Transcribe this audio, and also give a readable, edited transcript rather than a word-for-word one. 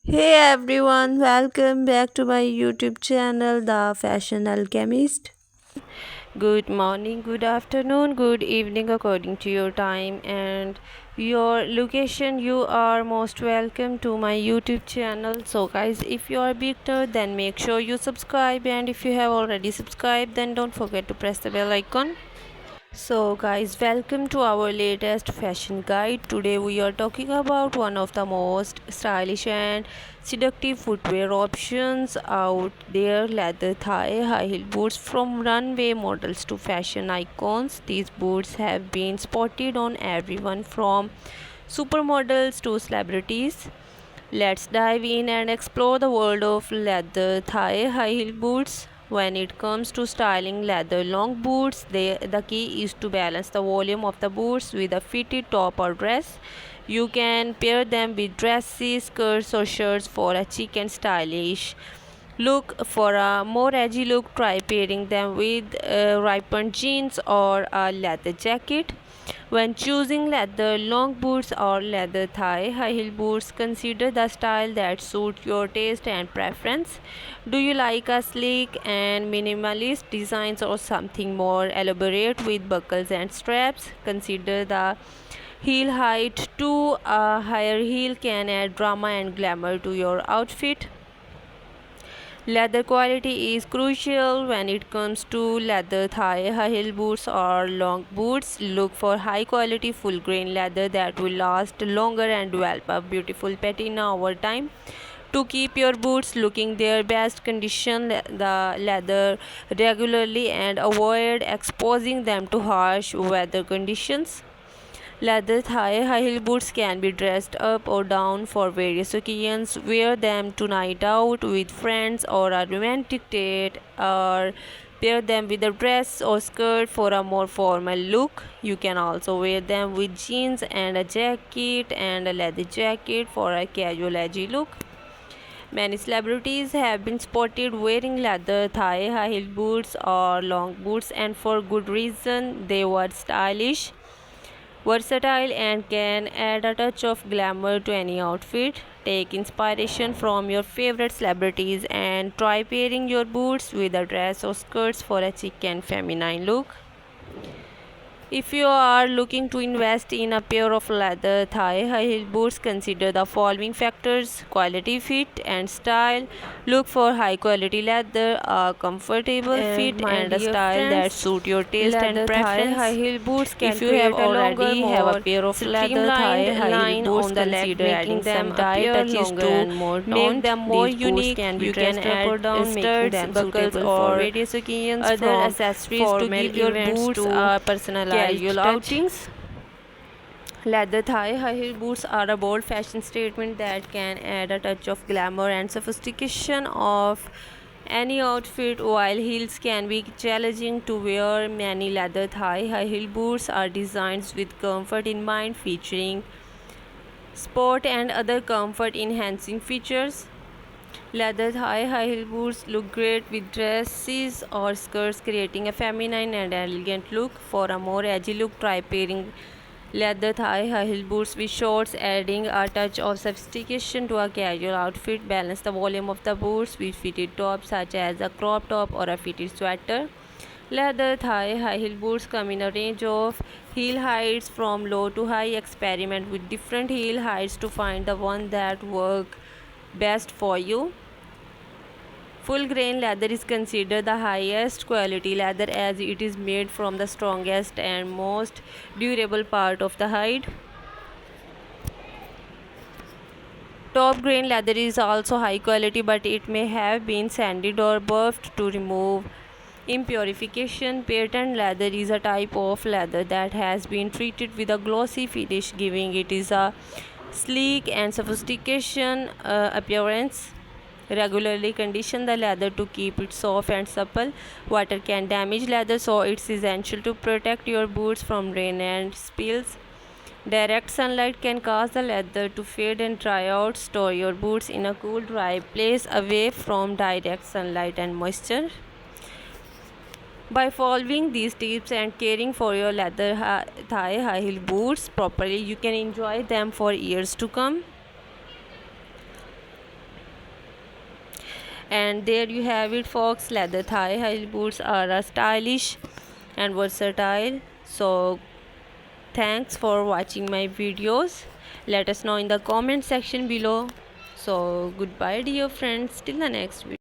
Hey everyone, welcome back to my YouTube channel, The Fashion Alchemist. Good morning, good afternoon, good evening, according to your time and your location. You are most welcome to my YouTube channel. So, guys, if you are a beginner, then make sure you subscribe, and if you have already subscribed, then don't forget to press the bell icon. So guys, welcome to our latest fashion guide. Today we are talking about one of the most stylish and seductive footwear options out there, leather thigh high heel boots. From runway models to fashion icons, these boots have been spotted on everyone from supermodels to celebrities. Let's dive in and explore the world of leather thigh high heel boots. When it comes to styling leather long boots, the key is to balance the volume of the boots with a fitted top or dress. You can pair them with dresses, skirts, or shirts for a chic and stylish look. For a more edgy look, try pairing them with ripened jeans or a leather jacket. When choosing leather long boots or leather thigh high heel boots, consider the style that suits your taste and preference. Do you like a sleek and minimalist designs or something more elaborate with buckles and straps? Consider the heel height too. A higher heel can add drama and glamour to your outfit. Leather quality is crucial when it comes to leather thigh high heel boots or long boots. Look for high quality full grain leather that will last longer and develop a beautiful patina over time. To keep your boots looking their best condition, the leather regularly and avoid exposing them to harsh weather conditions. Leather thigh high heel boots can be dressed up or down for various occasions. Wear them to night out with friends or a romantic date, or pair them with a dress or skirt for a more formal look. You can also wear them with jeans and a jacket and a leather jacket for a casual edgy look. Many celebrities have been spotted wearing leather thigh high heel boots or long boots, and for good reason. They were stylish, versatile, and can add a touch of glamour to any outfit. Take inspiration from your favorite celebrities and try pairing your boots with a dress or skirts for a chic and feminine look. If you are looking to invest in a pair of leather thigh high heel boots, consider the following factors: quality, fit, and style. Look for high quality leather, a comfortable And fit, my and a dear style that friends, suit your taste and leather thigh high preference. heel boots can If you have create a longer, already have a more pair of leather streamlined thigh high heel line boots, on the leg, consider making adding them some dye appear touches longer to and more make toned. them more These boots unique. can be You can dressed up or add down, making studs, them buckles, suitable for or various occasions other from accessories to formal give your events boots to a personalized casual touch. outings. Leather thigh high heel boots are a bold fashion statement that can add a touch of glamour and sophistication of any outfit. While heels can be challenging to wear, many leather thigh high heel boots are designed with comfort in mind, featuring sport and other comfort enhancing features. Leather thigh high heel boots look great with dresses or skirts, creating a feminine and elegant look. For a more edgy look, try pairing leather thigh high heel boots with shorts, adding a touch of sophistication to a casual outfit. Balance the volume of the boots with fitted tops such as a crop top or a fitted sweater. Leather thigh high heel boots come in a range of heel heights from low to high. Experiment with different heel heights to find the one that work best for you. Full grain leather is considered the highest quality leather as it is made from the strongest and most durable part of the hide. Top grain leather is also high quality, but it may have been sanded or buffed to remove impurification. Patent leather is a type of leather that has been treated with a glossy finish, giving it is a sleek and sophistication appearance. Regularly condition the leather to keep it soft and supple. Water can damage leather, so it's essential to protect your boots from rain and spills. Direct sunlight can cause the leather to fade and dry out. Store your boots in a cool, dry place away from direct sunlight and moisture. By following these tips and caring for your leather thigh high heel boots properly, you can enjoy them for years to come. And there you have it folks, leather thigh high boots are a stylish and versatile. So thanks for watching my videos. Let us know in the comment section below. So goodbye dear friends, till the next video.